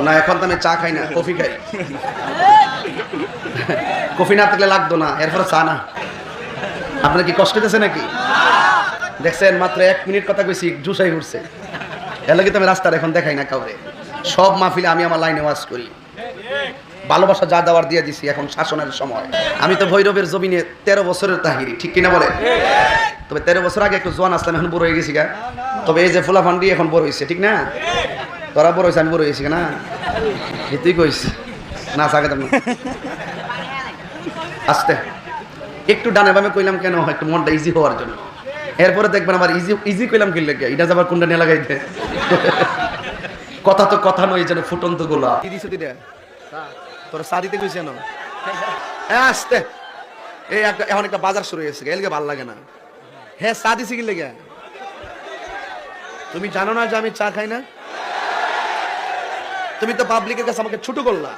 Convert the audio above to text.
না, এখন তো আমি চা খাই না, কফি খাই। কফি না থাকলে লাগতো না, এরপরে চা না। আপনার কি কষ্ট হতেছে নাকি? দেখছেন, মাত্র 1 মিনিট কথা কইছি, জুসাই উঠছে। এর লাগে তো আমি রাস্তার এখন দেখাই না কাউরে। সব মাহফিলে আমি আমার লাইনে ওয়াজ করি। ভালোবাসা যা দেওয়ার দিয়ে দিছি, এখন শাসনের সময়। আমি তো ভৈরবের জমিনে 13 বছরের তাহিরি, ঠিক কিনা বলে? তবে 13 বছর আগে একটু জোয়ান আসলাম, এখন বড় হয়ে গেছি গা। তবে এই যে ফুলা ফান্ডি এখন বড় হয়েছে, ঠিক না? তোরা বড় হয়েছে, আমি বড় হয়েছি না? তুই কইস না, সাকে না আস্তে একটু ডানে বামে কইলাম কেন, একটু মনটা ইজি হওয়ার জন্য। এরপরে দেখবেন আবার ইজি ইজি কইলাম কি লাগে, এটা যাবার কোনটা নিয়ে লাগাইতে। কথা তো কথা নয়, যেন ফুটন্ত গোলা। কি দিছ তুই? তোর চা দিতে কইছে না? আস্তে এই এখন একটা বাজার শুরু হয়েছে, এলকে ভাল লাগে না। হ্যাঁ, চা দিছি কি লেগে? তুমি জানো না যে আমি চা খাই না? তুমি তো পাবলিকের কাছে আমাকে ছোট করলা।